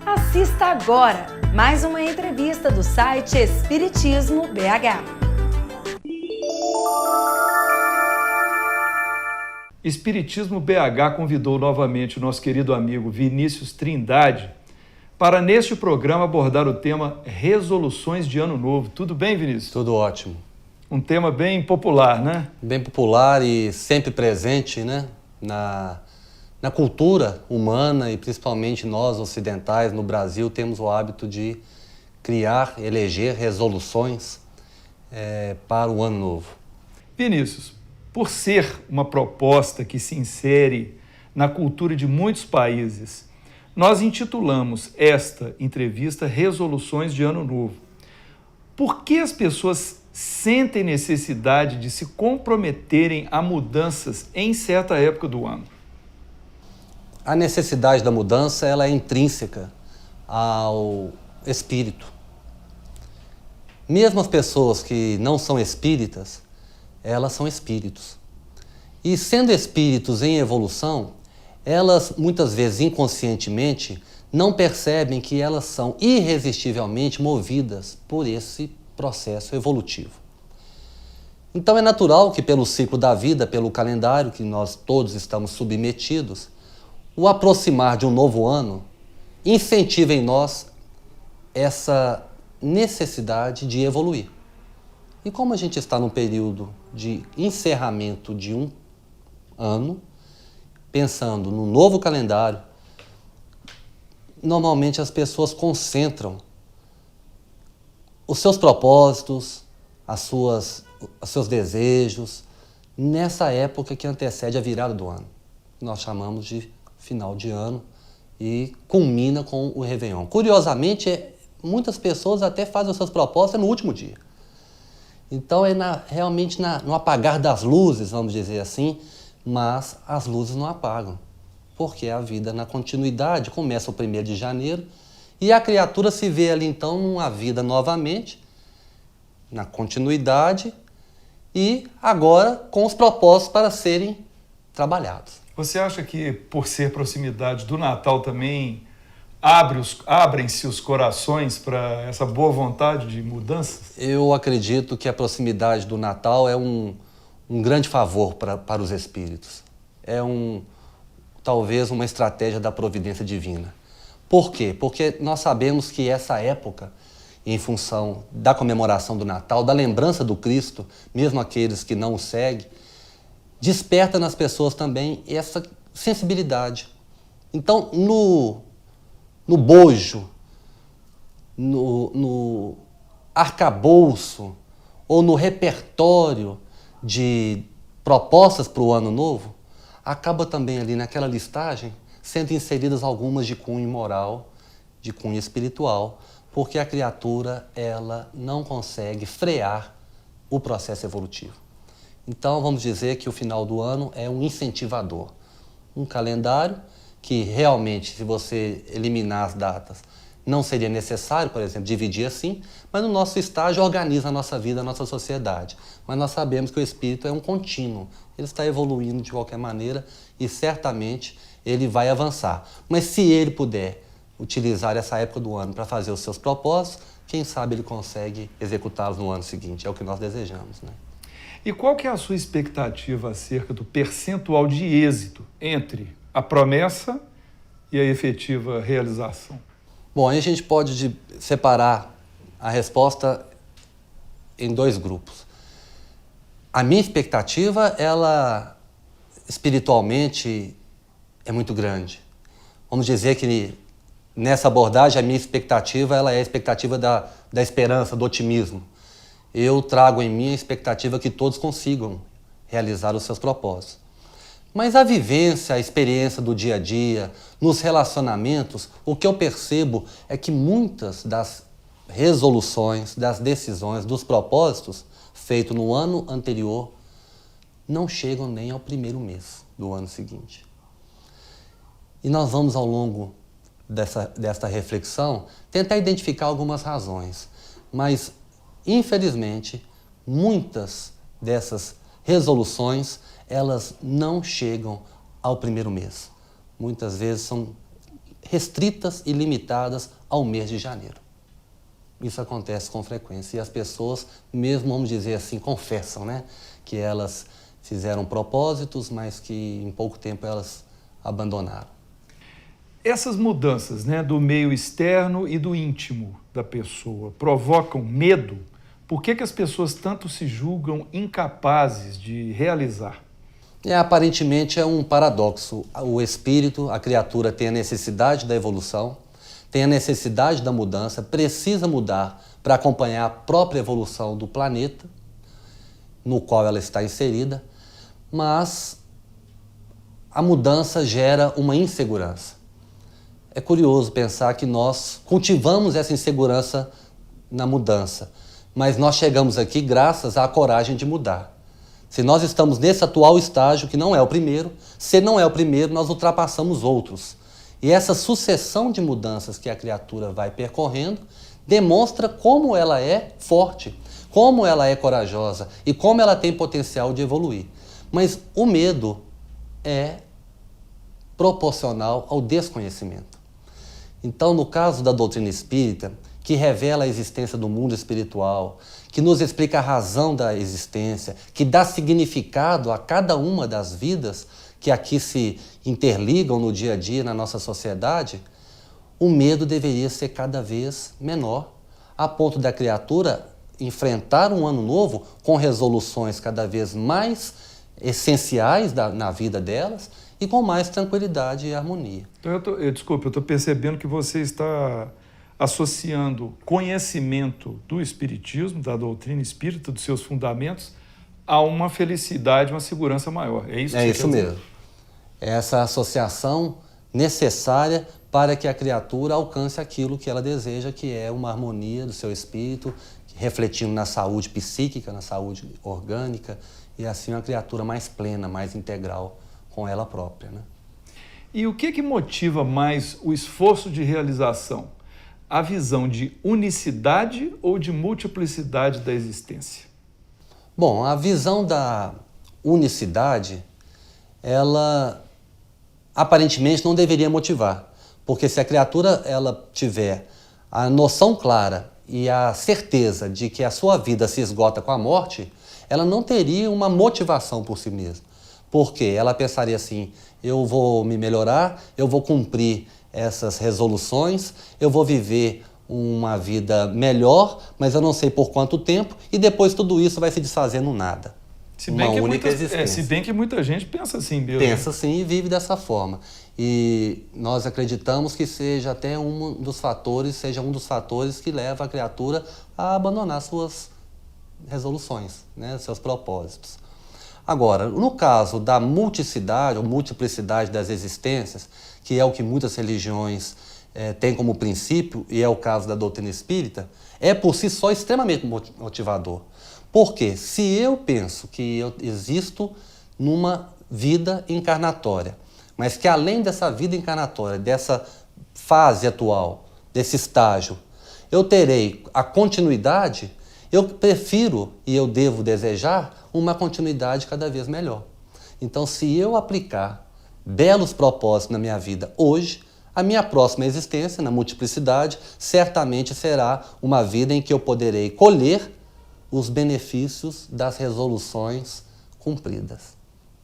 Assista agora mais uma entrevista do site Espiritismo BH. Espiritismo BH convidou novamente o nosso querido amigo Vinícius Trindade para, neste programa, abordar o tema Resoluções de Ano Novo. Tudo bem, Vinícius? Tudo ótimo. Um tema bem popular, né? Bem popular e sempre presente, né? Na cultura humana e principalmente nós ocidentais no Brasil temos o hábito de criar, eleger resoluções para o Ano Novo. Vinícius, por ser uma proposta que se insere na cultura de muitos países, nós intitulamos esta entrevista Resoluções de Ano Novo. Por que as pessoas sentem necessidade de se comprometerem a mudanças em certa época do ano? A necessidade da mudança ela é intrínseca ao espírito. Mesmo as pessoas que não são espíritas, elas são espíritos. E sendo espíritos em evolução, elas muitas vezes inconscientemente não percebem que elas são irresistivelmente movidas por esse processo evolutivo. Então é natural que pelo ciclo da vida, pelo calendário que nós todos estamos submetidos, o aproximar de um novo ano incentiva em nós essa necessidade de evoluir. E como a gente está num período de encerramento de um ano, pensando no novo calendário, normalmente as pessoas concentram os seus propósitos, os seus desejos, nessa época que antecede a virada do ano. Nós chamamos de final de ano e culmina com o Réveillon. Curiosamente, muitas pessoas até fazem os seus propósitos no último dia. Então é realmente no apagar das luzes, vamos dizer assim, mas as luzes não apagam, porque a vida na continuidade começa o 1º de janeiro e a criatura se vê ali então numa vida novamente, na continuidade e agora com os propósitos para serem trabalhados. Você acha que por ser proximidade do Natal também abrem-se os corações para essa boa vontade de mudanças? Eu acredito que a proximidade do Natal é um grande favor para os espíritos. É talvez uma estratégia da providência divina. Por quê? Porque nós sabemos que essa época, em função da comemoração do Natal, da lembrança do Cristo, mesmo aqueles que não o seguem, desperta nas pessoas também essa sensibilidade. Então, no bojo, no arcabouço ou no repertório de propostas para o ano novo, acaba também ali naquela listagem sendo inseridas algumas de cunho moral, de cunho espiritual, porque a criatura ela não consegue frear o processo evolutivo. Então vamos dizer que o final do ano é um incentivador, um calendário que realmente, se você eliminar as datas, não seria necessário, por exemplo, dividir assim, mas no nosso estágio organiza a nossa vida, a nossa sociedade. Mas nós sabemos que o espírito é um contínuo, ele está evoluindo de qualquer maneira e certamente ele vai avançar. Mas se ele puder utilizar essa época do ano para fazer os seus propósitos, quem sabe ele consegue executá-los no ano seguinte, é o que nós desejamos, né? E qual que é a sua expectativa acerca do percentual de êxito entre a promessa e a efetiva realização? Bom, aí a gente pode separar a resposta em 2 grupos. A minha expectativa, ela espiritualmente é muito grande. Vamos dizer que nessa abordagem a minha expectativa ela é a expectativa da esperança, do otimismo. Eu trago em mim a expectativa que todos consigam realizar os seus propósitos. Mas a vivência, a experiência do dia a dia, nos relacionamentos, o que eu percebo é que muitas das resoluções, das decisões, dos propósitos feitos no ano anterior não chegam nem ao 1º mês do ano seguinte. E nós vamos, ao longo desta reflexão, tentar identificar algumas razões. Mas, infelizmente, muitas dessas resoluções, elas não chegam ao 1º mês. Muitas vezes são restritas e limitadas ao mês de janeiro. Isso acontece com frequência e as pessoas, mesmo, vamos dizer assim, confessam, né, que elas fizeram propósitos, mas que em pouco tempo elas abandonaram. Essas mudanças, né, do meio externo e do íntimo da pessoa provocam medo? Por que as pessoas tanto se julgam incapazes de realizar? Aparentemente é um paradoxo. O espírito, a criatura, tem a necessidade da evolução, tem a necessidade da mudança, precisa mudar para acompanhar a própria evolução do planeta no qual ela está inserida, mas a mudança gera uma insegurança. É curioso pensar que nós cultivamos essa insegurança na mudança, mas nós chegamos aqui graças à coragem de mudar. Se nós estamos nesse atual estágio, que não é o primeiro, se não é o primeiro, nós ultrapassamos outros. E essa sucessão de mudanças que a criatura vai percorrendo demonstra como ela é forte, como ela é corajosa e como ela tem potencial de evoluir. Mas o medo é proporcional ao desconhecimento. Então, no caso da doutrina espírita, que revela a existência do mundo espiritual, que nos explica a razão da existência, que dá significado a cada uma das vidas que aqui se interligam no dia a dia na nossa sociedade, o medo deveria ser cada vez menor, a ponto da criatura enfrentar um ano novo com resoluções cada vez mais essenciais na vida delas e com mais tranquilidade e harmonia. Então, eu estou percebendo que você está associando conhecimento do espiritismo, da doutrina espírita, dos seus fundamentos, a uma felicidade, uma segurança maior. É isso que É isso mesmo. É essa associação necessária para que a criatura alcance aquilo que ela deseja, que é uma harmonia do seu espírito, refletindo na saúde psíquica, na saúde orgânica, e assim uma criatura mais plena, mais integral com ela própria, né? E o que motiva mais o esforço de realização? A visão de unicidade ou de multiplicidade da existência? Bom, a visão da unicidade, ela aparentemente não deveria motivar, porque se a criatura ela tiver a noção clara e a certeza de que a sua vida se esgota com a morte, ela não teria uma motivação por si mesma. Porque ela pensaria assim, eu vou me melhorar, eu vou cumprir essas resoluções, eu vou viver uma vida melhor, mas eu não sei por quanto tempo, e depois tudo isso vai se desfazer no nada. Se bem que muita gente pensa assim, mesmo. Pensa assim e vive dessa forma. E nós acreditamos que seja um dos fatores que leva a criatura a abandonar suas resoluções, né, seus propósitos. Agora, no caso da multiplicidade ou multiplicidade das existências, que é o que muitas religiões têm como princípio, e é o caso da doutrina espírita, é por si só extremamente motivador. Porque se eu penso que eu existo numa vida encarnatória, mas que além dessa vida encarnatória, dessa fase atual, desse estágio, eu terei a continuidade, eu prefiro e eu devo desejar uma continuidade cada vez melhor. Então, se eu aplicar belos propósitos na minha vida hoje, a minha próxima existência, na multiplicidade, certamente será uma vida em que eu poderei colher os benefícios das resoluções cumpridas.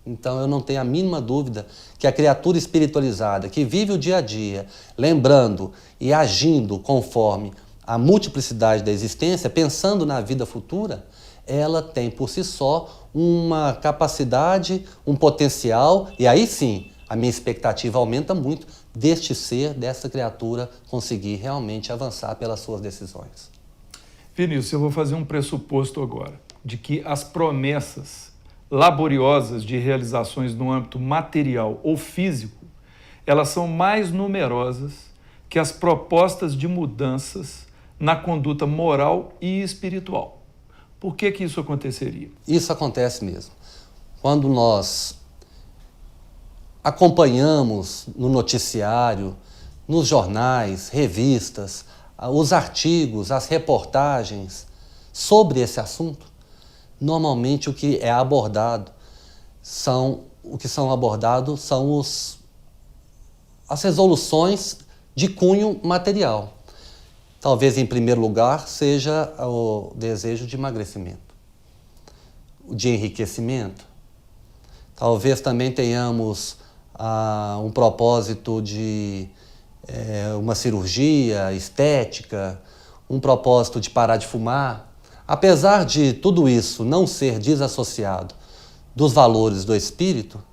Então, eu não tenho a mínima dúvida que a criatura espiritualizada, que vive o dia a dia, lembrando e agindo conforme a multiplicidade da existência, pensando na vida futura, ela tem por si só uma capacidade, um potencial, e aí sim, a minha expectativa aumenta muito deste ser, dessa criatura, conseguir realmente avançar pelas suas decisões. Vinícius, eu vou fazer um pressuposto agora, de que as promessas laboriosas de realizações no âmbito material ou físico, elas são mais numerosas que as propostas de mudanças na conduta moral e espiritual. Por que isso aconteceria? Isso acontece mesmo. Quando nós acompanhamos no noticiário, nos jornais, revistas, os artigos, as reportagens sobre esse assunto, normalmente o que é abordado são as resoluções de cunho material. Talvez, em primeiro lugar, seja o desejo de emagrecimento, de enriquecimento. Talvez também tenhamos um propósito de uma cirurgia estética, um propósito de parar de fumar. Apesar de tudo isso não ser desassociado dos valores do espírito,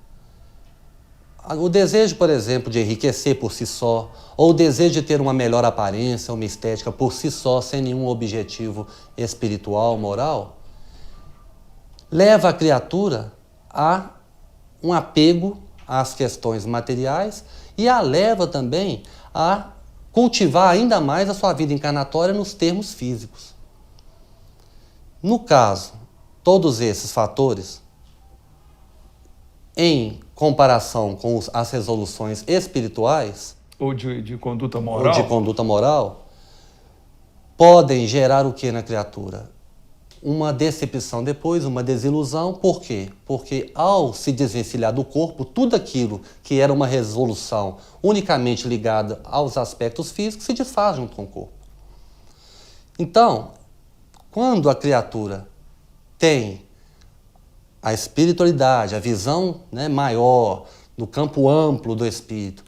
o desejo, por exemplo, de enriquecer por si só, ou o desejo de ter uma melhor aparência, uma estética por si só, sem nenhum objetivo espiritual, moral, leva a criatura a um apego às questões materiais e a leva também a cultivar ainda mais a sua vida encarnatória nos termos físicos. No caso, todos esses fatores, em comparação com as resoluções espirituais, Ou de conduta ou moral? de conduta moral, podem gerar o que na criatura? Uma decepção depois, uma desilusão. Por quê? Porque ao se desvencilhar do corpo, tudo aquilo que era uma resolução unicamente ligada aos aspectos físicos se desfaz junto com o corpo. Então, quando a criatura tem a espiritualidade, a visão, né, maior, no campo amplo do espírito,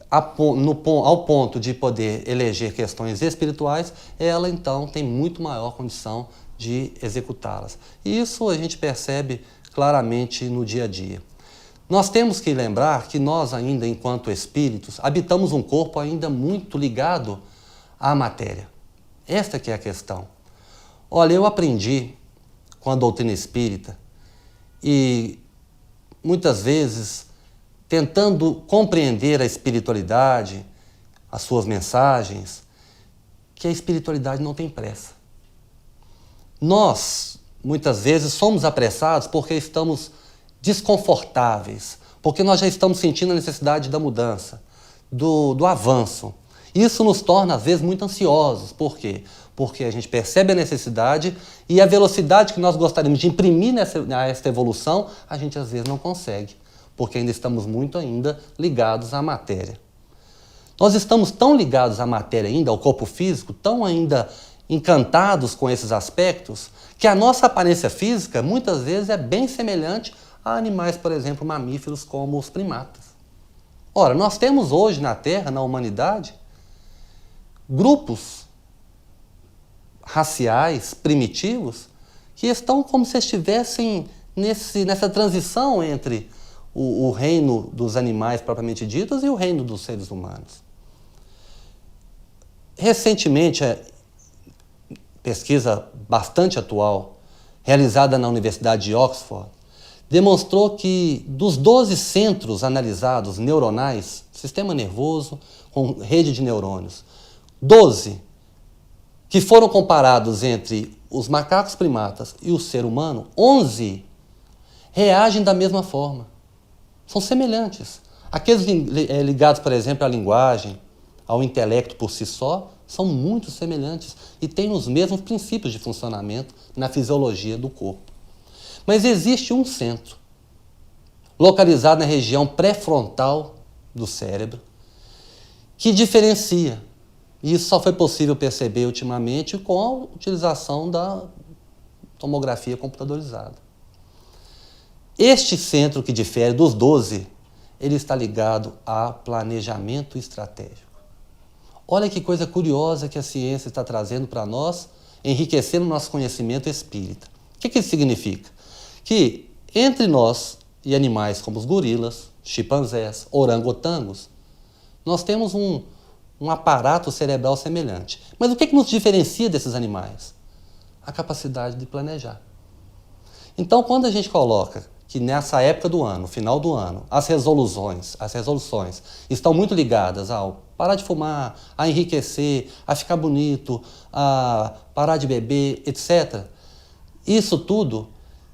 ao ponto de poder eleger questões espirituais, ela então tem muito maior condição de executá-las. E isso a gente percebe claramente no dia a dia. Nós temos que lembrar que nós ainda, enquanto espíritos, habitamos um corpo ainda muito ligado à matéria. Esta que é a questão. Olha, eu aprendi com a doutrina espírita e muitas vezes tentando compreender a espiritualidade, as suas mensagens, que a espiritualidade não tem pressa. Nós, muitas vezes, somos apressados porque estamos desconfortáveis, porque nós já estamos sentindo a necessidade da mudança, do avanço. Isso nos torna, às vezes, muito ansiosos. Por quê? Porque a gente percebe a necessidade e a velocidade que nós gostaríamos de imprimir a esta evolução, a gente, às vezes, não consegue, porque ainda estamos muito ligados à matéria. Nós estamos tão ligados à matéria ainda, ao corpo físico, tão ainda encantados com esses aspectos, que a nossa aparência física, muitas vezes, é bem semelhante a animais, por exemplo, mamíferos como os primatas. Ora, nós temos hoje na Terra, na humanidade, grupos raciais primitivos que estão como se estivessem nessa transição entre o reino dos animais propriamente ditos e o reino dos seres humanos. Recentemente, pesquisa bastante atual, realizada na Universidade de Oxford, demonstrou que dos 12 centros analisados neuronais, sistema nervoso com rede de neurônios, 12 que foram comparados entre os macacos primatas e o ser humano, 11 reagem da mesma forma. São semelhantes. Aqueles ligados, por exemplo, à linguagem, ao intelecto por si só, são muito semelhantes e têm os mesmos princípios de funcionamento na fisiologia do corpo. Mas existe um centro, localizado na região pré-frontal do cérebro, que diferencia. E isso só foi possível perceber ultimamente com a utilização da tomografia computadorizada. Este centro que difere dos 12, ele está ligado a planejamento estratégico. Olha que coisa curiosa que a ciência está trazendo para nós, enriquecendo o nosso conhecimento espírita. O que isso significa? Que entre nós e animais como os gorilas, chimpanzés, orangotangos, nós temos um aparato cerebral semelhante. Mas o que nos diferencia desses animais? A capacidade de planejar. Então, quando a gente coloca que nessa época do ano, final do ano, as resoluções estão muito ligadas ao parar de fumar, a enriquecer, a ficar bonito, a parar de beber, etc. Isso tudo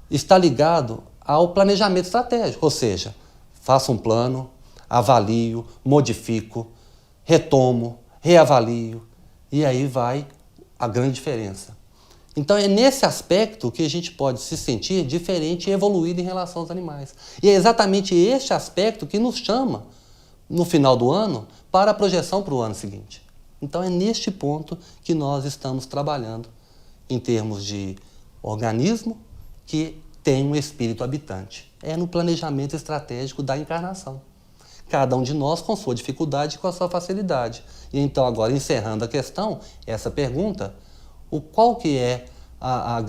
está ligado ao planejamento estratégico, ou seja, faço um plano, avalio, modifico, retomo, reavalio, e aí vai a grande diferença. Então é nesse aspecto que a gente pode se sentir diferente e evoluído em relação aos animais. E é exatamente este aspecto que nos chama no final do ano para a projeção para o ano seguinte. Então é neste ponto que nós estamos trabalhando em termos de organismo que tem um espírito habitante. É no planejamento estratégico da encarnação. Cada um de nós com sua dificuldade e com a sua facilidade. E então, agora, encerrando a questão, essa pergunta, qual que é o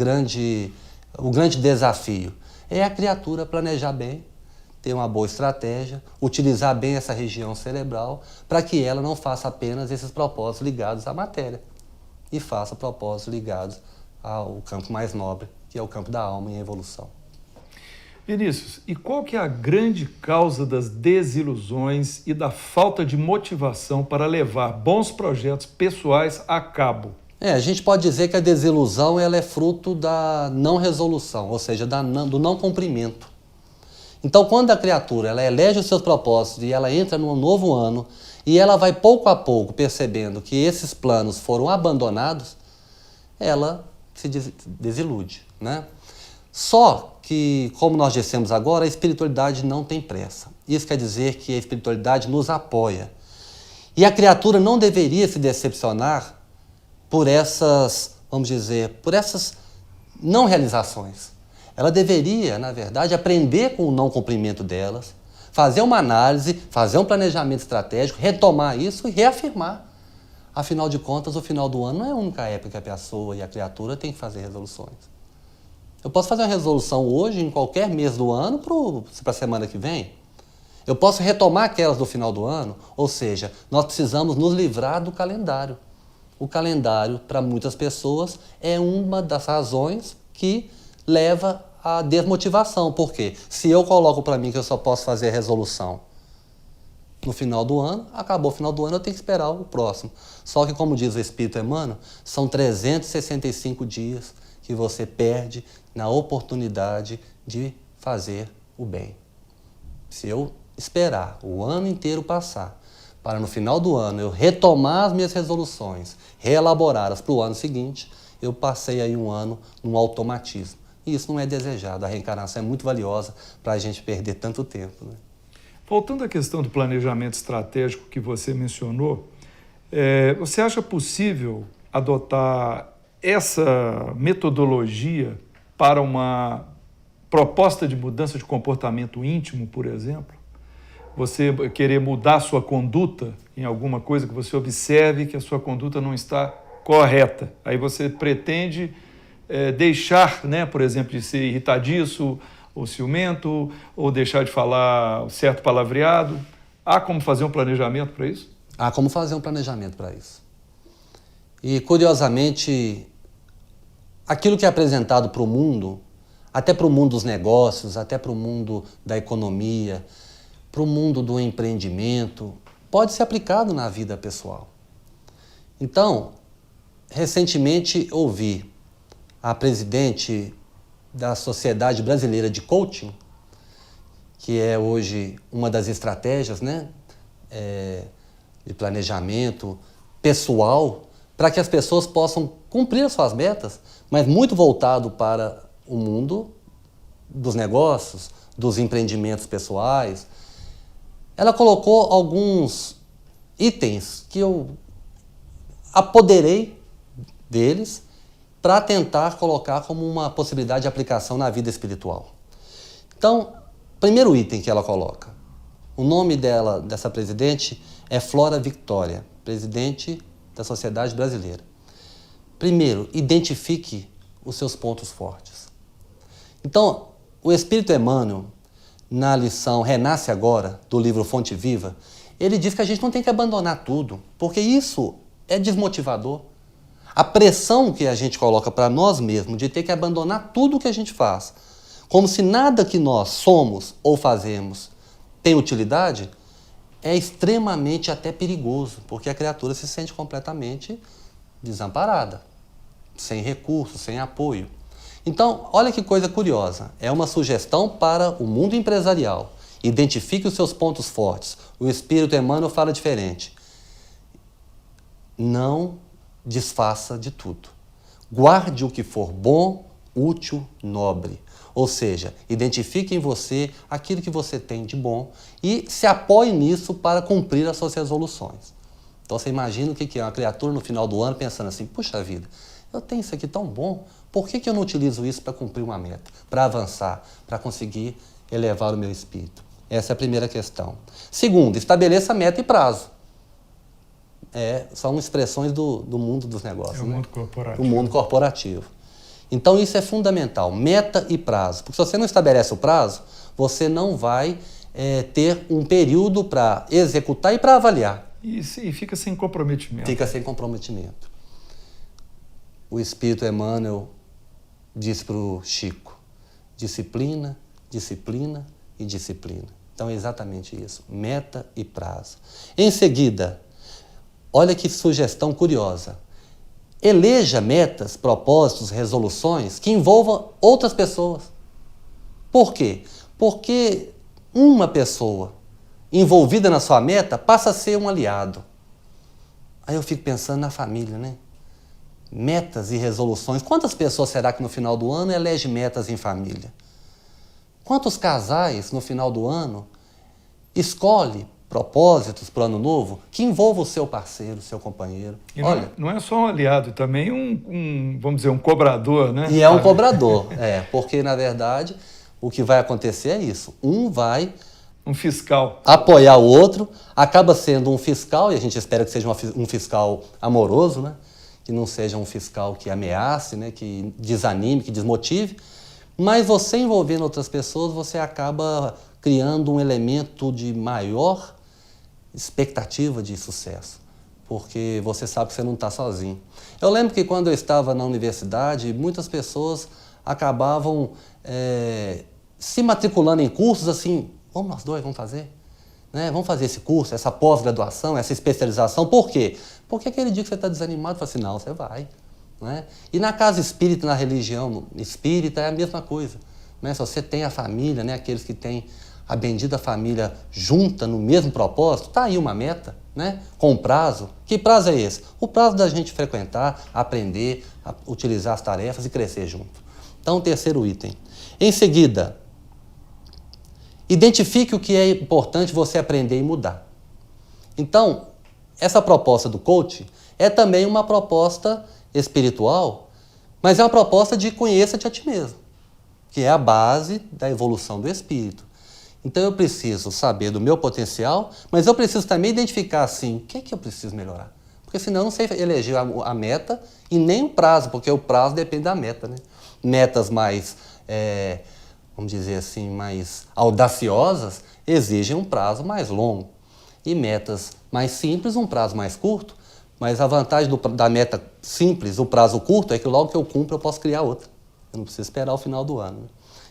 grande desafio? É a criatura planejar bem, ter uma boa estratégia, utilizar bem essa região cerebral para que ela não faça apenas esses propósitos ligados à matéria e faça propósitos ligados ao campo mais nobre, que é o campo da alma em evolução. Vinícius, e qual que é a grande causa das desilusões e da falta de motivação para levar bons projetos pessoais a cabo? A gente pode dizer que a desilusão ela é fruto da não resolução, ou seja, do não cumprimento. Então, quando a criatura ela elege os seus propósitos e ela entra num novo ano e ela vai pouco a pouco percebendo que esses planos foram abandonados, ela se desilude, né? Só que, como nós dissemos agora, a espiritualidade não tem pressa. Isso quer dizer que a espiritualidade nos apoia. E a criatura não deveria se decepcionar por essas, vamos dizer, por essas não realizações. Ela deveria, na verdade, aprender com o não cumprimento delas, fazer uma análise, fazer um planejamento estratégico, retomar isso e reafirmar. Afinal de contas, o final do ano não é a única época que a pessoa e a criatura têm que fazer resoluções. Eu posso fazer uma resolução hoje, em qualquer mês do ano, para a semana que vem. Eu posso retomar aquelas do final do ano, ou seja, nós precisamos nos livrar do calendário. O calendário, para muitas pessoas, é uma das razões que leva à desmotivação. Por quê? Se eu coloco para mim que eu só posso fazer a resolução no final do ano, acabou o final do ano, eu tenho que esperar o próximo. Só que, como diz o Espírito Emmanuel, são 365 dias que você perde na oportunidade de fazer o bem. Se eu esperar o ano inteiro passar, para no final do ano eu retomar as minhas resoluções, reelaborá-las para o ano seguinte, eu passei aí um ano num automatismo. E isso não é desejado. A reencarnação é muito valiosa para a gente perder tanto tempo, né? Voltando à questão do planejamento estratégico que você mencionou, você acha possível adotar essa metodologia para uma proposta de mudança de comportamento íntimo, por exemplo? Você querer mudar a sua conduta em alguma coisa que você observe que a sua conduta não está correta. Aí você pretende deixar, né, por exemplo, de ser irritadiço ou ciumento, ou deixar de falar certo palavreado. Há como fazer um planejamento para isso? Há como fazer um planejamento para isso. E, curiosamente, aquilo que é apresentado para o mundo, até para o mundo dos negócios, até para o mundo da economia, para o mundo do empreendimento, pode ser aplicado na vida pessoal. Então, recentemente ouvi a presidente da Sociedade Brasileira de Coaching, que é hoje uma das estratégias, né, de planejamento pessoal, para que as pessoas possam cumprir as suas metas, mas muito voltado para o mundo dos negócios, dos empreendimentos pessoais. Ela colocou alguns itens que eu apoderei deles para tentar colocar como uma possibilidade de aplicação na vida espiritual. Então, primeiro item que ela coloca, o nome dessa presidente é Flora Victoria, presidente da Sociedade Brasileira. Primeiro, identifique os seus pontos fortes. Então, o Espírito Emmanuel, na lição Renasce Agora, do livro Fonte Viva, ele diz que a gente não tem que abandonar tudo, porque isso é desmotivador. A pressão que a gente coloca para nós mesmos de ter que abandonar tudo o que a gente faz, como se nada que nós somos ou fazemos tem utilidade, é extremamente até perigoso, porque a criatura se sente completamente desamparada, sem recursos, sem apoio. Então, olha que coisa curiosa, é uma sugestão para o mundo empresarial. Identifique os seus pontos fortes. O Espírito Emmanuel fala diferente. Não desfaça de tudo. Guarde o que for bom, útil, nobre. Ou seja, identifique em você aquilo que você tem de bom e se apoie nisso para cumprir as suas resoluções. Então você imagina o que é uma criatura no final do ano pensando assim, puxa vida, eu tenho isso aqui tão bom, por que eu não utilizo isso para cumprir uma meta, para avançar, para conseguir elevar o meu espírito? Essa é a primeira questão. Segundo, estabeleça meta e prazo. São expressões do mundo dos negócios. É o mundo corporativo. O mundo corporativo. Então isso é fundamental, meta e prazo. Porque se você não estabelece o prazo, você não vai ter um período para executar e para avaliar. E fica sem comprometimento. Fica sem comprometimento. O Espírito Emmanuel disse para o Chico, disciplina, disciplina e disciplina. Então é exatamente isso, meta e prazo. Em seguida, olha que sugestão curiosa. Eleja metas, propósitos, resoluções que envolvam outras pessoas. Por quê? Porque uma pessoa envolvida na sua meta passa a ser um aliado. Aí eu fico pensando na família, né? Metas e resoluções. Quantas pessoas será que no final do ano elege metas em família? Quantos casais no final do ano escolhe propósitos para o ano novo que envolvam o seu parceiro, o seu companheiro? E Olha, não é só um aliado, também vamos dizer, um cobrador, né? E é um cobrador, porque na verdade o que vai acontecer é isso. Um vai Um fiscal. apoiar o outro, acaba sendo um fiscal, e a gente espera que seja um fiscal amoroso, né? Que não seja um fiscal que ameace, né? Que desanime, que desmotive. Mas você envolvendo outras pessoas, você acaba criando um elemento de maior expectativa de sucesso, porque você sabe que você não está sozinho. Eu lembro que quando eu estava na universidade, muitas pessoas acabavam se matriculando em cursos assim, vamos nós dois, vamos fazer? Né? Vamos fazer esse curso, essa pós-graduação, essa especialização. Por quê? Porque aquele dia que você está desanimado, você fala assim, não, você vai. Né? E na casa espírita, na religião espírita, é a mesma coisa. Né? Se você tem a família, né? Aqueles que têm a bendita família junta no mesmo propósito, está aí uma meta, né? Com prazo. Que prazo é esse? O prazo da gente frequentar, aprender, utilizar as tarefas e crescer junto. Então, terceiro item. Em seguida, identifique o que é importante você aprender e mudar. Então, essa proposta do coaching é também uma proposta espiritual, mas é uma proposta de conheça-te a ti mesmo, que é a base da evolução do espírito. Então eu preciso saber do meu potencial, mas eu preciso também identificar assim, o que é que eu preciso melhorar? Porque senão eu não sei eleger a meta e nem o prazo, porque o prazo depende da meta, né? Metas mais, vamos dizer assim, mais audaciosas exigem um prazo mais longo. E metas mais simples, um prazo mais curto. Mas a vantagem da meta simples, o prazo curto, é que logo que eu cumpro eu posso criar outra. Eu não preciso esperar o final do ano. Né?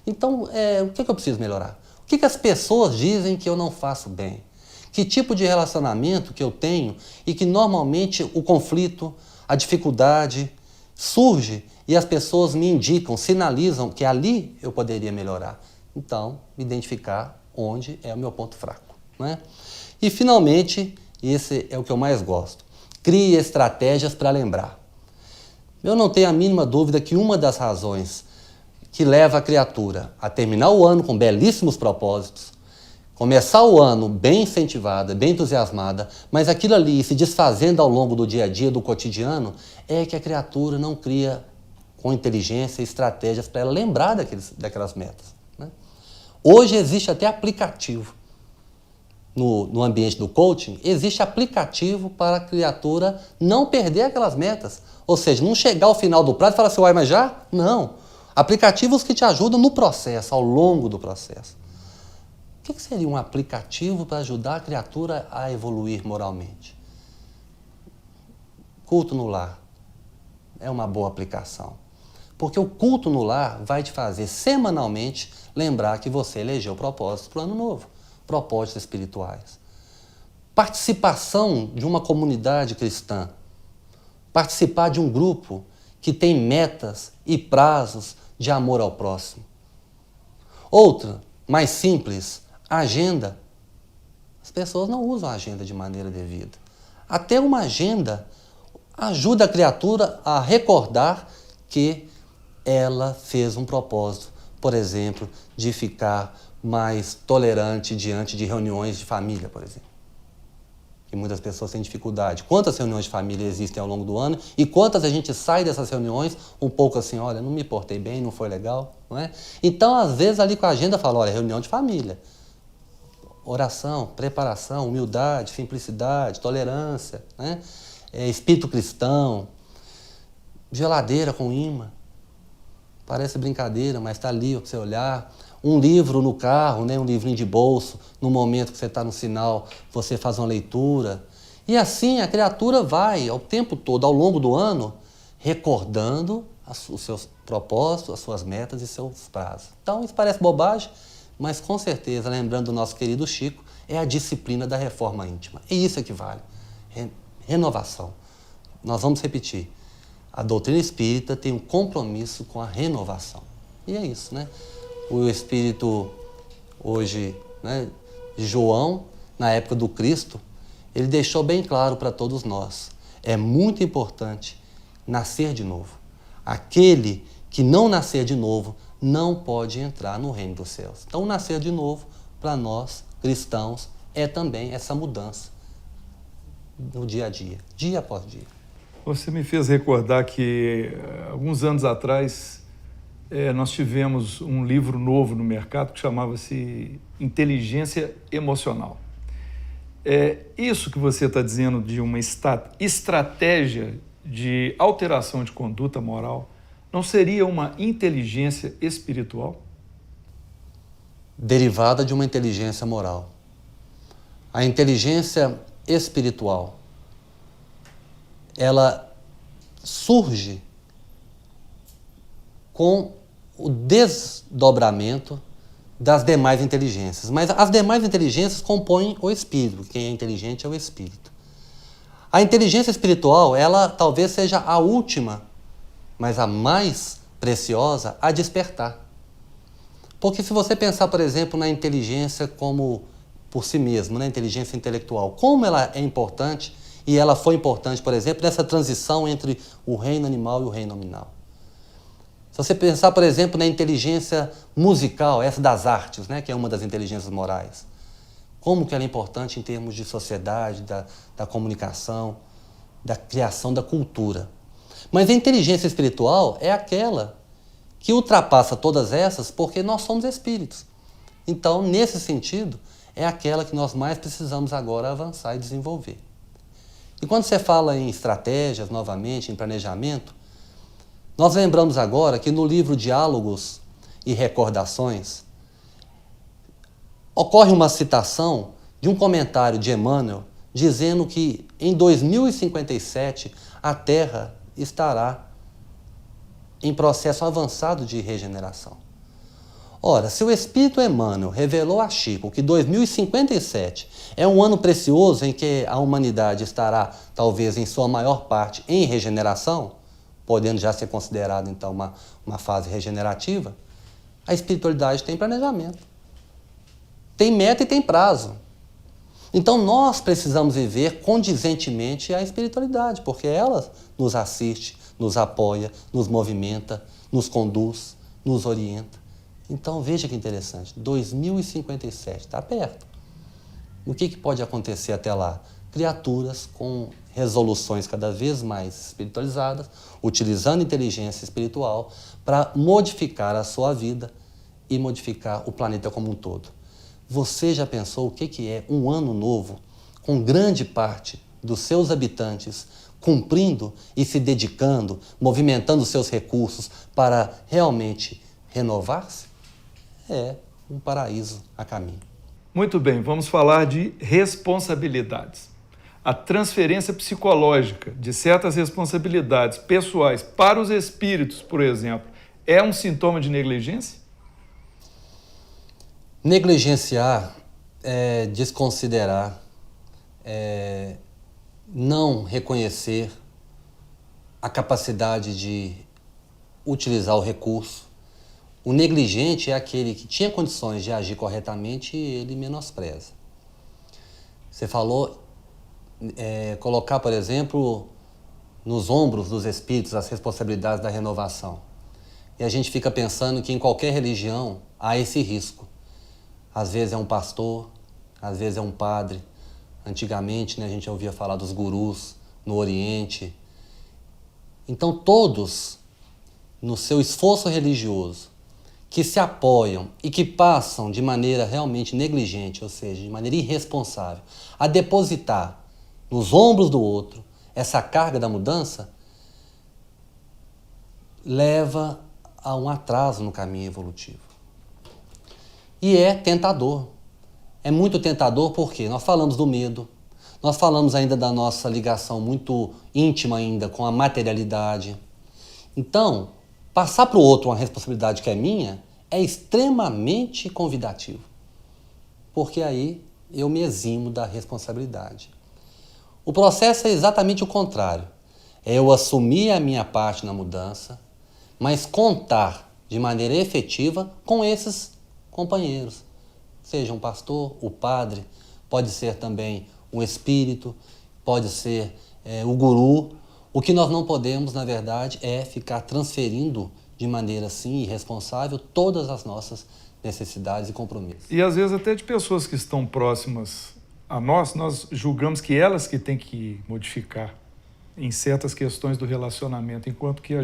Então, o que eu preciso melhorar? O que as pessoas dizem que eu não faço bem? Que tipo de relacionamento que eu tenho e que normalmente o conflito, a dificuldade surge e as pessoas me indicam, sinalizam que ali eu poderia melhorar. Então, identificar onde é o meu ponto fraco. Né? E, finalmente, esse é o que eu mais gosto. Crie estratégias para lembrar. Eu não tenho a mínima dúvida que uma das razões que leva a criatura a terminar o ano com belíssimos propósitos, começar o ano bem incentivada, bem entusiasmada, mas aquilo ali se desfazendo ao longo do dia a dia, do cotidiano, é que a criatura não cria com inteligência estratégias para ela lembrar daquelas metas. Né? Hoje existe até aplicativo. No ambiente do coaching, existe aplicativo para a criatura não perder aquelas metas. Ou seja, não chegar ao final do prazo e falar assim, uai, mas já? Não. Aplicativos que te ajudam no processo, ao longo do processo. O que seria um aplicativo para ajudar a criatura a evoluir moralmente? Culto no lar é uma boa aplicação. Porque o culto no lar vai te fazer semanalmente lembrar que você elegeu propósitos para o ano novo. Propósitos espirituais. Participação de uma comunidade cristã. Participar de um grupo que tem metas e prazos de amor ao próximo. Outra, mais simples, agenda. As pessoas não usam a agenda de maneira devida. Até uma agenda ajuda a criatura a recordar que ela fez um propósito, por exemplo, de ficar mais tolerante diante de reuniões de família, por exemplo. Que muitas pessoas têm dificuldade. Quantas reuniões de família existem ao longo do ano e quantas a gente sai dessas reuniões um pouco assim, olha, não me portei bem, não foi legal, não é? Então, às vezes, ali com a agenda fala, olha, reunião de família. Oração, preparação, humildade, simplicidade, tolerância, né? Espírito cristão, geladeira com imã. Parece brincadeira, mas está ali para você olhar. Um livro no carro, né? Um livrinho de bolso, no momento que você está no sinal, você faz uma leitura. E assim a criatura vai, ao tempo todo, ao longo do ano, recordando os seus propósitos, as suas metas e seus prazos. Então, isso parece bobagem, mas com certeza, lembrando do nosso querido Chico, é a disciplina da reforma íntima. É isso que vale. Renovação. Nós vamos repetir. A doutrina espírita tem um compromisso com a renovação. E é isso, né? O Espírito, hoje, né, de João, na época do Cristo, ele deixou bem claro para todos nós. É muito importante nascer de novo. Aquele que não nascer de novo não pode entrar no reino dos céus. Então, nascer de novo, para nós, cristãos, é também essa mudança no dia a dia após dia. Você me fez recordar que, alguns anos atrás, nós tivemos um livro novo no mercado que chamava-se Inteligência Emocional. Isso que você está dizendo de uma estratégia de alteração de conduta moral, não seria uma inteligência espiritual? Derivada de uma inteligência moral. A inteligência espiritual, ela surge com o desdobramento das demais inteligências. Mas as demais inteligências compõem o espírito. Quem é inteligente é o espírito. A inteligência espiritual, ela talvez seja a última, mas a mais preciosa a despertar. Porque se você pensar, por exemplo, na inteligência como por si mesma, na inteligência intelectual, como ela é importante, e ela foi importante, por exemplo, nessa transição entre o reino animal e o reino nominal. Se você pensar, por exemplo, na inteligência musical, essa das artes, né, que é uma das inteligências morais, como que ela é importante em termos de sociedade, da comunicação, da criação da cultura. Mas a inteligência espiritual é aquela que ultrapassa todas essas porque nós somos espíritos. Então, nesse sentido, é aquela que nós mais precisamos agora avançar e desenvolver. E quando você fala em estratégias, novamente, em planejamento, nós lembramos agora que no livro Diálogos e Recordações, ocorre uma citação de um comentário de Emmanuel dizendo que em 2057 a Terra estará em processo avançado de regeneração. Ora, se o Espírito Emmanuel revelou a Chico que 2057 é um ano precioso em que a humanidade estará, talvez em sua maior parte, em regeneração, podendo já ser considerado, então, uma fase regenerativa, a espiritualidade tem planejamento. Tem meta e tem prazo. Então, nós precisamos viver condizentemente a espiritualidade, porque ela nos assiste, nos apoia, nos movimenta, nos conduz, nos orienta. Então, veja que interessante, 2057, está perto. O que pode acontecer até lá? Criaturas com resoluções cada vez mais espiritualizadas, utilizando inteligência espiritual para modificar a sua vida e modificar o planeta como um todo. Você já pensou o que é um ano novo, com grande parte dos seus habitantes cumprindo e se dedicando, movimentando seus recursos para realmente renovar-se? É um paraíso a caminho. Muito bem, vamos falar de responsabilidades. A transferência psicológica de certas responsabilidades pessoais para os espíritos, por exemplo, é um sintoma de negligência? Negligenciar é desconsiderar, é não reconhecer a capacidade de utilizar o recurso. O negligente é aquele que tinha condições de agir corretamente e ele menospreza. Você falou colocar, por exemplo, nos ombros dos espíritos as responsabilidades da renovação. e a gente fica pensando que em qualquer religião há esse risco. Às vezes é um pastor, às vezes é um padre. Antigamente, né, a gente ouvia falar dos gurus no Oriente. Então todos, no seu esforço religioso, que se apoiam e que passam de maneira realmente negligente, ou seja, de maneira irresponsável, a depositar nos ombros do outro essa carga da mudança, leva a um atraso no caminho evolutivo. E é tentador. É muito tentador porque nós falamos do medo, nós falamos ainda da nossa ligação muito íntima ainda com a materialidade. Então, passar para o outro uma responsabilidade que é minha é extremamente convidativo, porque aí eu me eximo da responsabilidade. O processo é exatamente o contrário. É eu assumir a minha parte na mudança, mas contar de maneira efetiva com esses companheiros. Seja um pastor, o padre, pode ser também um espírito, pode ser o guru. O que nós não podemos, na verdade, é ficar transferindo de maneira assim irresponsável todas as nossas necessidades e compromissos. E às vezes até de pessoas que estão próximas a nós julgamos que elas que têm que modificar em certas questões do relacionamento, enquanto que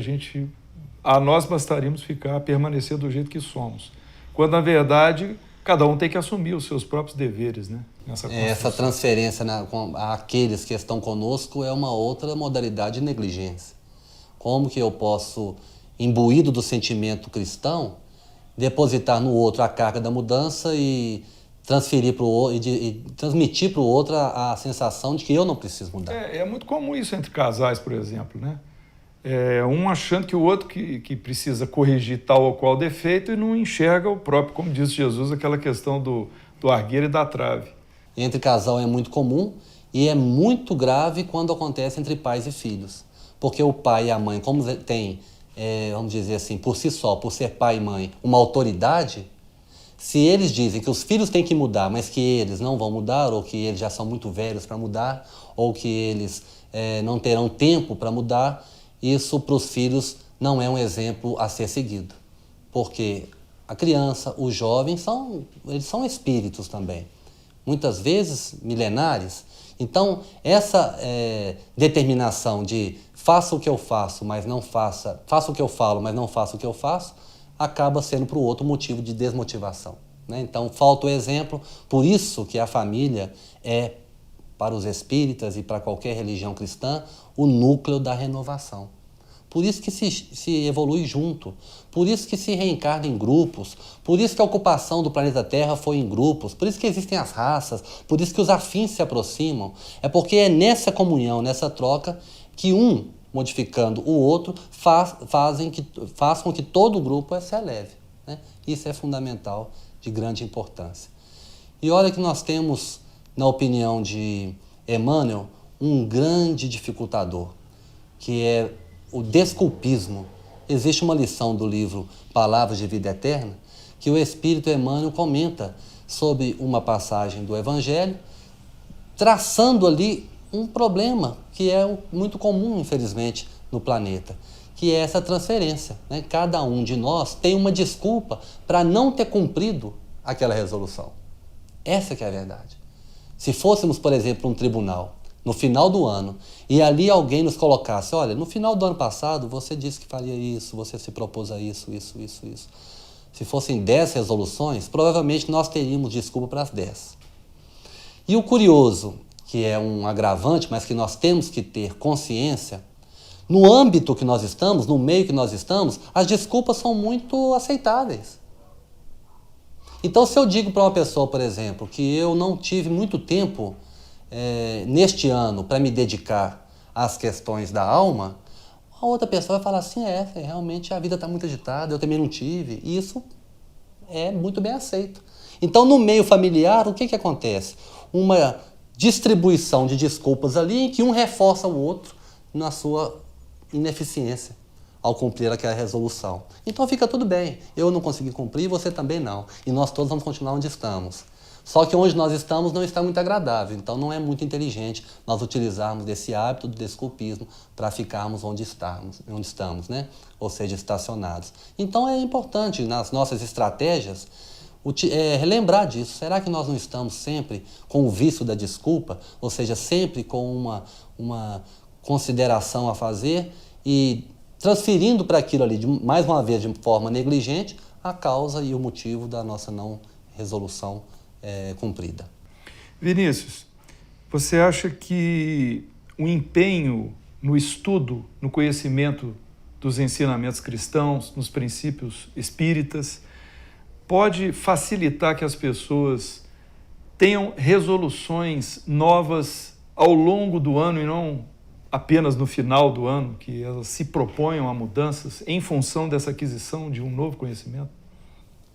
a nós bastaríamos permanecer do jeito que somos. Quando, na verdade, cada um tem que assumir os seus próprios deveres, né? Essa transferência àqueles que estão conosco é uma outra modalidade de negligência. Como que eu posso, imbuído do sentimento cristão, depositar no outro a carga da mudança e transferir para o outro e transmitir para o outro a sensação de que eu não preciso mudar? É muito comum isso entre casais, por exemplo, né? Um achando que o outro que precisa corrigir tal ou qual defeito e não enxerga o próprio, como disse Jesus, aquela questão do argueiro e da trave. Entre casal é muito comum e é muito grave quando acontece entre pais e filhos. Porque o pai e a mãe, como tem, vamos dizer assim, por si só, por ser pai e mãe, uma autoridade, se eles dizem que os filhos têm que mudar, mas que eles não vão mudar, ou que eles já são muito velhos para mudar, ou que eles não terão tempo para mudar, isso para os filhos não é um exemplo a ser seguido. Porque a criança, os jovens, eles são espíritos também. Muitas vezes milenares. Então, essa determinação de faça o que eu faço, mas não faça o que eu falo, mas não faça o que eu faço, acaba sendo para o outro motivo de desmotivação, né? Então, falta o exemplo. Por isso que a família é, para os espíritas e para qualquer religião cristã, o núcleo da renovação. Por isso que se evolui junto, por isso que se reencarna em grupos, por isso que a ocupação do planeta Terra foi em grupos, por isso que existem as raças, por isso que os afins se aproximam. É porque é nessa comunhão, nessa troca, que um, modificando o outro, faz com que todo o grupo se eleve, né? Isso é fundamental, de grande importância. E olha que nós temos, na opinião de Emmanuel, um grande dificultador, que é o desculpismo. Existe uma lição do livro Palavras de Vida Eterna, que o Espírito Emmanuel comenta sobre uma passagem do Evangelho, traçando ali um problema que é muito comum, infelizmente, no planeta, que é essa transferência, né? Cada um de nós tem uma desculpa para não ter cumprido aquela resolução. Essa que é a verdade. Se fôssemos, por exemplo, um tribunal, no final do ano, e ali alguém nos colocasse, olha, no final do ano passado você disse que faria isso, você se propôs a isso. Se fossem 10 resoluções, provavelmente nós teríamos desculpa para as 10. E o curioso, que é um agravante, mas que nós temos que ter consciência, no âmbito que nós estamos, no meio que nós estamos, as desculpas são muito aceitáveis. Então, se eu digo para uma pessoa, por exemplo, que eu não tive muito tempo neste ano para me dedicar às questões da alma, a outra pessoa vai falar assim, realmente a vida está muito agitada, eu também não tive. E isso é muito bem aceito. Então, no meio familiar, o que acontece? Uma distribuição de desculpas ali em que um reforça o outro na sua ineficiência ao cumprir aquela resolução. Então fica tudo bem, eu não consegui cumprir, você também não. E nós todos vamos continuar onde estamos. Só que onde nós estamos não está muito agradável, então não é muito inteligente nós utilizarmos desse hábito do desculpismo para ficarmos onde estamos, né? Ou seja, estacionados. Então é importante nas nossas estratégias relembrar disso. Será que nós não estamos sempre com o vício da desculpa, ou seja, sempre com uma consideração a fazer e transferindo para aquilo ali, mais uma vez, de forma negligente, a causa e o motivo da nossa não resolução cumprida. Vinícius, você acha que o empenho no estudo, no conhecimento dos ensinamentos cristãos, nos princípios espíritas, pode facilitar que as pessoas tenham resoluções novas ao longo do ano e não apenas no final do ano, que elas se proponham a mudanças em função dessa aquisição de um novo conhecimento?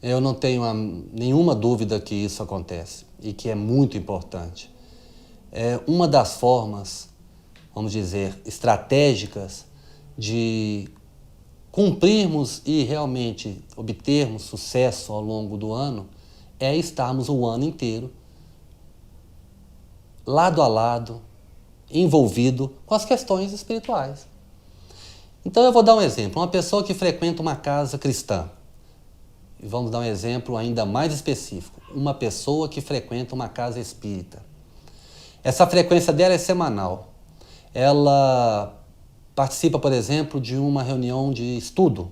Eu não tenho nenhuma dúvida que isso acontece e que é muito importante. É uma das formas, vamos dizer, estratégicas de cumprirmos e realmente obtermos sucesso ao longo do ano é estarmos o ano inteiro lado a lado, envolvido com as questões espirituais. Então eu vou dar um exemplo. Uma pessoa que frequenta uma casa cristã, e vamos dar um exemplo ainda mais específico, uma pessoa que frequenta uma casa espírita. Essa frequência dela é semanal. Ela participa, por exemplo, de uma reunião de estudo.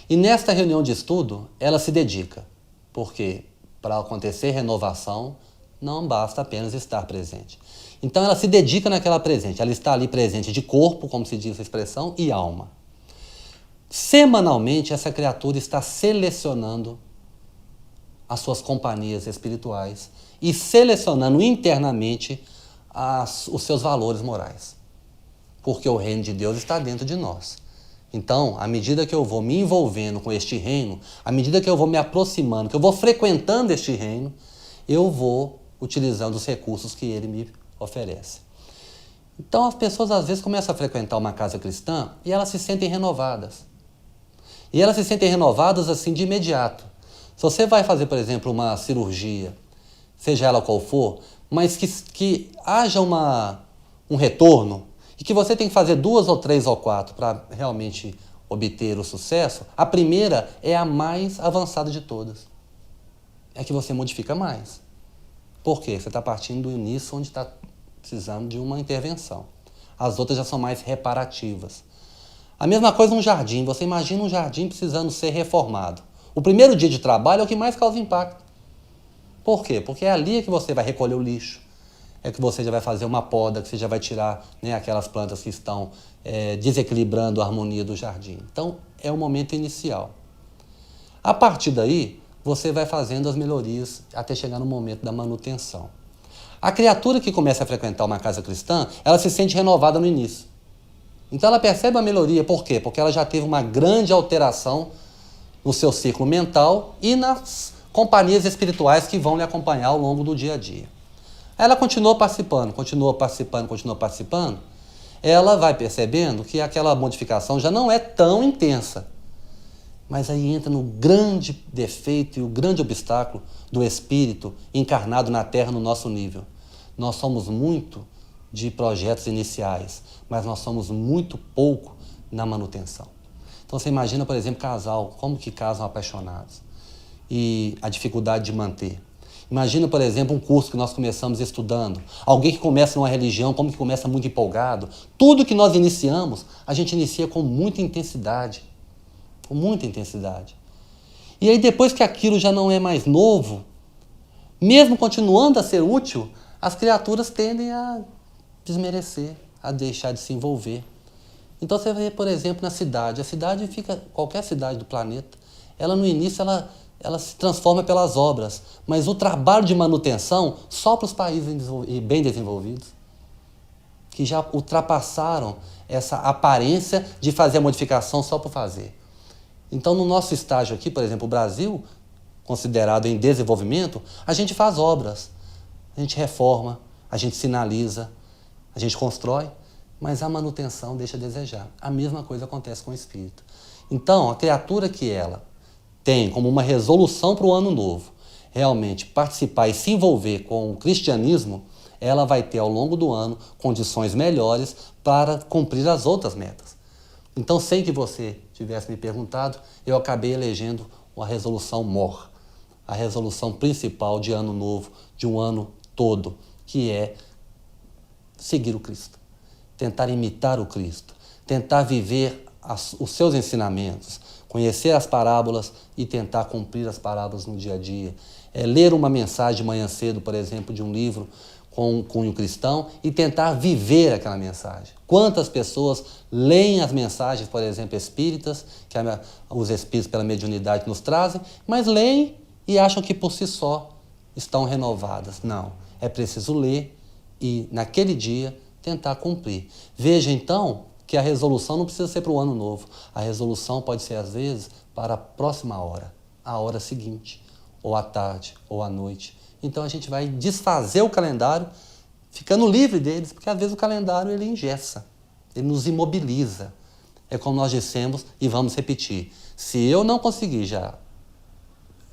E nesta reunião de estudo, ela se dedica. Porque para acontecer renovação, não basta apenas estar presente. Então ela se dedica naquela presente. Ela está ali presente de corpo, como se diz a expressão, e alma. Semanalmente, essa criatura está selecionando as suas companhias espirituais e selecionando internamente os seus valores morais. Porque o reino de Deus está dentro de nós. Então, à medida que eu vou me envolvendo com este reino, à medida que eu vou me aproximando, que eu vou frequentando este reino, eu vou utilizando os recursos que ele me oferece. Então, as pessoas às vezes começam a frequentar uma casa cristã e elas se sentem renovadas. E elas se sentem renovadas assim de imediato. Se você vai fazer, por exemplo, uma cirurgia, seja ela qual for, mas que haja um retorno e que você tem que fazer 2 ou 3 ou 4 para realmente obter o sucesso, a primeira é a mais avançada de todas. É que você modifica mais. Por quê? Você está partindo do início onde está precisando de uma intervenção. As outras já são mais reparativas. A mesma coisa um jardim. Você imagina um jardim precisando ser reformado. O primeiro dia de trabalho é o que mais causa impacto. Por quê? Porque é ali que você vai recolher o lixo. É que você já vai fazer uma poda, que você já vai tirar, né, aquelas plantas que estão desequilibrando a harmonia do jardim. Então, é o momento inicial. A partir daí, você vai fazendo as melhorias até chegar no momento da manutenção. A criatura que começa a frequentar uma casa cristã, ela se sente renovada no início. Então ela percebe a melhoria. Por quê? Porque ela já teve uma grande alteração no seu ciclo mental e nas companhias espirituais que vão lhe acompanhar ao longo do dia a dia. Ela continua participando. Ela vai percebendo que aquela modificação já não é tão intensa. Mas aí entra no grande defeito e o grande obstáculo do espírito encarnado na Terra no nosso nível. Nós somos muito de projetos iniciais, mas nós somos muito pouco na manutenção. Então você imagina, por exemplo, casal, como que casam apaixonados e a dificuldade de manter. Imagina, por exemplo, um curso que nós começamos estudando, alguém que começa numa religião, como que começa muito empolgado. Tudo que nós iniciamos, a gente inicia com muita intensidade. Com muita intensidade. E aí depois que aquilo já não é mais novo, mesmo continuando a ser útil, as criaturas tendem a desmerecer, a deixar de se envolver. Então você vê, por exemplo, na cidade. A cidade fica, qualquer cidade do planeta, ela no início ela se transforma pelas obras, mas o trabalho de manutenção só para os países bem desenvolvidos, que já ultrapassaram essa aparência de fazer a modificação só por fazer. Então, no nosso estágio aqui, por exemplo, o Brasil, considerado em desenvolvimento, a gente faz obras, a gente reforma, a gente sinaliza, a gente constrói, mas a manutenção deixa a desejar. A mesma coisa acontece com o espírito. Então, a criatura que ela tem como uma resolução para o ano novo, realmente participar e se envolver com o cristianismo, ela vai ter ao longo do ano condições melhores para cumprir as outras metas. Então, sem que você tivesse me perguntado, eu acabei elegendo a resolução MOR, a resolução principal de ano novo, de um ano todo, que é seguir o Cristo, tentar imitar o Cristo, tentar viver os seus ensinamentos, conhecer as parábolas e tentar cumprir as parábolas no dia a dia. Ler uma mensagem de manhã cedo, por exemplo, de um livro com um cunho cristão e tentar viver aquela mensagem. Quantas pessoas leem as mensagens, por exemplo, espíritas, que os espíritos pela mediunidade nos trazem, mas leem e acham que por si só estão renovadas. Não, é preciso ler e naquele dia tentar cumprir. Veja então que a resolução não precisa ser para o ano novo. A resolução pode ser às vezes para a próxima hora, a hora seguinte, ou à tarde, ou à noite. Então a gente vai desfazer o calendário, ficando livre deles, porque às vezes o calendário ele engessa, ele nos imobiliza. É como nós dissemos e vamos repetir. Se eu não conseguir, já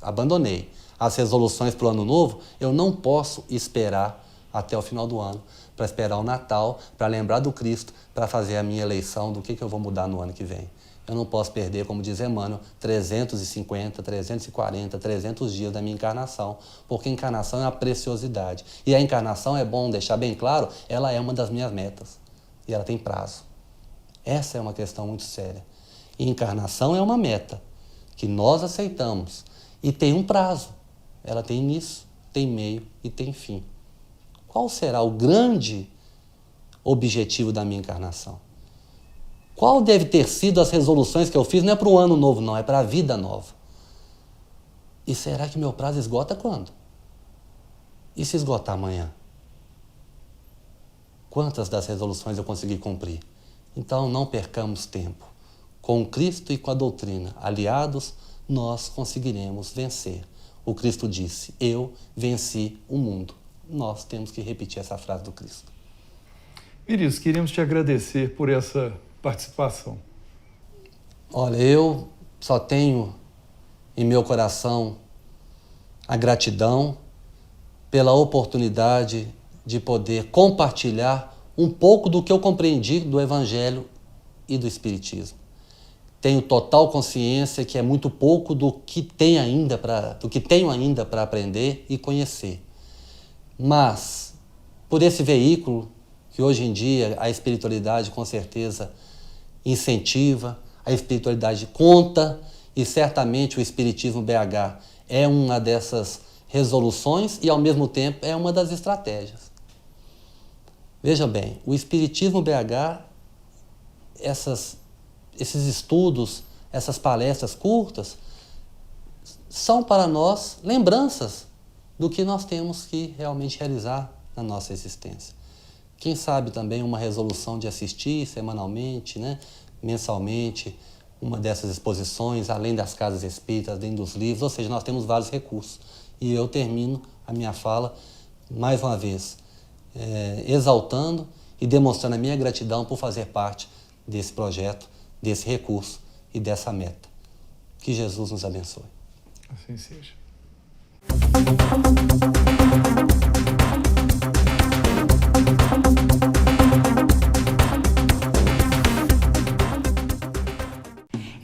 abandonei as resoluções para o ano novo, eu não posso esperar até o final do ano, para esperar o Natal, para lembrar do Cristo, para fazer a minha eleição do que eu vou mudar no ano que vem. Eu não posso perder, como diz Emmanuel, 350, 340, 300 dias da minha encarnação, porque a encarnação é uma preciosidade. E a encarnação, é bom deixar bem claro, ela é uma das minhas metas. E ela tem prazo. Essa é uma questão muito séria. E encarnação é uma meta que nós aceitamos e tem um prazo. Ela tem início, tem meio e tem fim. Qual será o grande objetivo da minha encarnação? Qual deve ter sido as resoluções que eu fiz? Não é para o ano novo, não, é para a vida nova. E será que meu prazo esgota quando? E se esgotar amanhã? Quantas das resoluções eu consegui cumprir? Então não percamos tempo. Com o Cristo e com a doutrina aliados, nós conseguiremos vencer. O Cristo disse, eu venci o mundo. Nós temos que repetir essa frase do Cristo. Iris, queríamos te agradecer por essa participação. Olha, eu só tenho em meu coração a gratidão pela oportunidade de poder compartilhar um pouco do que eu compreendi do Evangelho e do Espiritismo. Tenho total consciência que é muito pouco do que tenho ainda para aprender e conhecer. Mas, por esse veículo, que hoje em dia a espiritualidade com certeza incentiva, a espiritualidade conta e certamente o Espiritismo BH é uma dessas resoluções e ao mesmo tempo é uma das estratégias. Veja bem, o Espiritismo BH, esses estudos, essas palestras curtas, são para nós lembranças do que nós temos que realmente realizar na nossa existência. Quem sabe também uma resolução de assistir semanalmente, mensalmente, uma dessas exposições, além das casas espíritas, além dos livros, ou seja, nós temos vários recursos. E eu termino a minha fala, mais uma vez, exaltando e demonstrando a minha gratidão por fazer parte desse projeto, desse recurso e dessa meta. Que Jesus nos abençoe. Assim seja.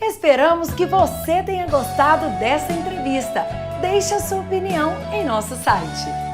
Esperamos que você tenha gostado dessa entrevista. Deixe a sua opinião em nosso site.